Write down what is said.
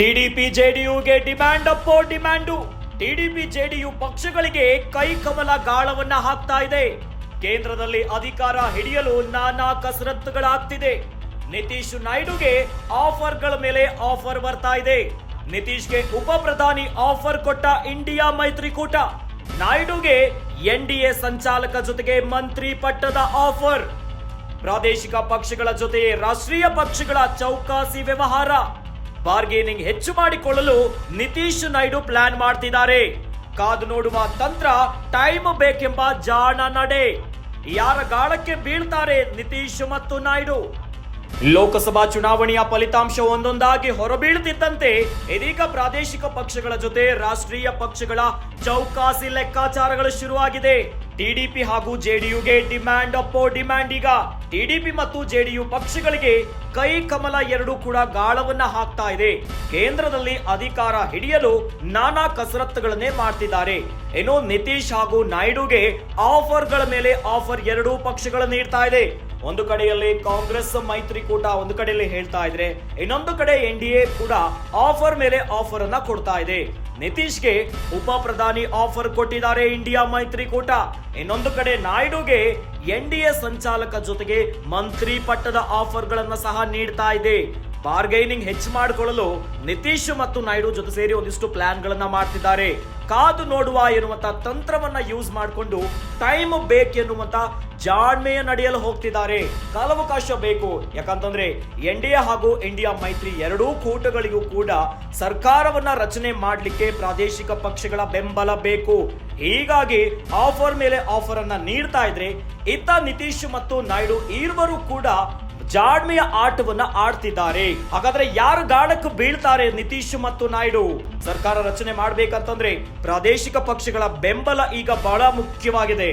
TDP ಜೆಡಿಯುಗೆ demand ಅಪ್ಪೋ demand. TDP JDU ಪಕ್ಷಗಳಿಗೆ ಕೈಕಮಲ ಗಾಳವನ್ನ ಹಾಕ್ತಾ ಇದೆ. ಕೇಂದ್ರದಲ್ಲಿ ಅಧಿಕಾರ ಹಿಡಿಯಲು ನಾನಾ ಕಸರತ್ತುಗಳಾಗ್ತಿದೆ. ನಿತೀಶ್ ನಾಯ್ಡುಗೆ ಆಫರ್ಗಳ ಮೇಲೆ ಆಫರ್ ಬರ್ತಾ ಇದೆ. ನಿತೀಶ್ಗೆ ಉಪ ಪ್ರಧಾನಿ ಆಫರ್ ಕೊಟ್ಟ ಇಂಡಿಯಾ ಮೈತ್ರಿಕೂಟ. ನಾಯ್ಡುಗೆ ಎನ್ಡಿಎ ಸಂಚಾಲಕ ಜೊತೆಗೆ ಮಂತ್ರಿ ಪಟ್ಟದ ಆಫರ್. ಪ್ರಾದೇಶಿಕ ಪಕ್ಷಗಳ ಜೊತೆ ರಾಷ್ಟ್ರೀಯ ಪಕ್ಷಗಳ ಚೌಕಾಸಿ ವ್ಯವಹಾರ. ಬಾರ್ಗೇನಿಂಗ್ ಹೆಚ್ಚು ಮಾಡಿಕೊಳ್ಳಲು ನಿತೀಶ್ ನಾಯ್ಡು ಪ್ಲಾನ್ ಮಾಡ್ತಿದ್ದಾರೆ. ಕಾದು ನೋಡುವ ತಂತ್ರ, ಟೈಮ್ ಬೇಕೆಂಬ ಜಾಣ ನಡೆ. ಯಾರ ಗಾಳಕ್ಕೆ ಬೀಳ್ತಾರೆ ನಿತೀಶ್ ಮತ್ತು ನಾಯ್ಡು? ಲೋಕಸಭಾ ಚುನಾವಣೆಯ ಫಲಿತಾಂಶ ಒಂದೊಂದಾಗಿ ಹೊರಬೀಳುತ್ತಿದ್ದಂತೆ ಇದೀಗ ಪ್ರಾದೇಶಿಕ ಪಕ್ಷಗಳ ಜೊತೆ ರಾಷ್ಟ್ರೀಯ ಪಕ್ಷಗಳ ಚೌಕಾಸಿ ಲೆಕ್ಕಾಚಾರಗಳು ಶುರುವಾಗಿದೆ. ಟಿಡಿಪಿ ಹಾಗೂ ಜೆಡಿಯುಗೆ ಡಿಮ್ಯಾಂಡ್ ಅಪ್ಪೋ ಡಿಮ್ಯಾಂಡ್. ಈಗ ಟಿಡಿಪಿ ಮತ್ತು ಜೆಡಿಯು ಪಕ್ಷಗಳಿಗೆ ಕೈ ಕಮಲ ಎರಡೂ ಕೂಡ ಗಾಳವನ್ನ ಹಾಕ್ತಾ ಇದೆ. ಕೇಂದ್ರದಲ್ಲಿ ಅಧಿಕಾರ ಹಿಡಿಯಲು ನಾನಾ ಕಸರತ್ತುಗಳನ್ನೇ ಮಾಡ್ತಿದ್ದಾರೆ. ಇನ್ನು ನಿತೀಶ್ ಹಾಗೂ ನಾಯ್ಡುಗೆ ಆಫರ್ಗಳ ಮೇಲೆ ಆಫರ್ ಎರಡೂ ಪಕ್ಷಗಳು ನೀಡ್ತಾ ಇದೆ. ಒಂದು ಕಡೆಯಲ್ಲಿ ಕಾಂಗ್ರೆಸ್ ಮೈತ್ರಿಕೂಟ ಒಂದು ಕಡೆಯಲ್ಲಿ ಹೇಳ್ತಾ ಇದ್ರೆ, ಇನ್ನೊಂದು ಕಡೆ ಎನ್ಡಿಎ ಕೂಡ ಆಫರ್ ಮೇಲೆ ಆಫರ್ ಅನ್ನ ಕೊಡ್ತಾ ಇದೆ. ನಿತೀಶ್ಗೆ ಉಪ ಪ್ರಧಾನಿ ಆಫರ್ ಕೊಟ್ಟಿದ್ದಾರೆ ಇಂಡಿಯಾ ಮೈತ್ರಿಕೂಟ. ಇನ್ನೊಂದು ಕಡೆ ನಾಯ್ಡುಗೆ ಎನ್ಡಿಎ ಸಂಚಾಲಕ ಜೊತೆಗೆ ಮಂತ್ರಿ ಪಟ್ಟದ ಆಫರ್ಗಳನ್ನ ಸಹ ನೀಡ್ತಾ ಇದೆ. ಬಾರ್ಗೈನಿಂಗ್ ಹೆಚ್ಚು ಮಾಡಿಕೊಳ್ಳಲು ನಿತೀಶ್ ಮತ್ತು ನಾಯ್ಡು ಜೊತೆ ಸೇರಿ ಒಂದಿಷ್ಟು ಪ್ಲಾನ್ ಗಳನ್ನ ಮಾಡ್ತಿದ್ದಾರೆ. ಕಾದು ನೋಡುವ ಎನ್ನುವಂತ ತಂತ್ರವನ್ನ ಯೂಸ್ ಮಾಡಿಕೊಂಡು ಟೈಮ್ ಬೇಕೆನ್ನುವಂತ ಜಾಣ್ಮೆಯ ನಡೆಯಲು ಹೋಗ್ತಿದ್ದಾರೆ. ಕಾಲಾವಕಾಶ ಬೇಕು. ಯಾಕಂತಂದ್ರೆ ಎನ್ಡಿಎ ಹಾಗೂ ಇಂಡಿಯಾ ಮೈತ್ರಿ ಎರಡೂ ಕೂಟಗಳಿಗೂ ಕೂಡ ಸರ್ಕಾರವನ್ನ ರಚನೆ ಮಾಡಲಿಕ್ಕೆ ಪ್ರಾದೇಶಿಕ ಪಕ್ಷಗಳ ಬೆಂಬಲ ಬೇಕು. ಹೀಗಾಗಿ ಆಫರ್ ಮೇಲೆ ಆಫರ್ ಅನ್ನ ನೀಡ್ತಾ ಇದ್ರೆ ಇತ್ತ ನಿತೀಶ್ ಮತ್ತು ನಾಯ್ಡು ಇರುವರು ಕೂಡ ಜಾಡ್ಮೆಯ ಆಟವನ್ನ ಆಡ್ತಿದ್ದಾರೆ. ಹಾಗಾದ್ರೆ ಯಾರು ಗಾಳಕ್ಕೆ ಬೀಳ್ತಾರೆ ನಿತೀಶ್ ಮತ್ತು ನಾಯ್ಡು? ಸರ್ಕಾರ ರಚನೆ ಮಾಡ್ಬೇಕಂತಂದ್ರೆ ಪ್ರಾದೇಶಿಕ ಪಕ್ಷಗಳ ಬೆಂಬಲ ಈಗ ಬಹಳ ಮುಖ್ಯವಾಗಿದೆ.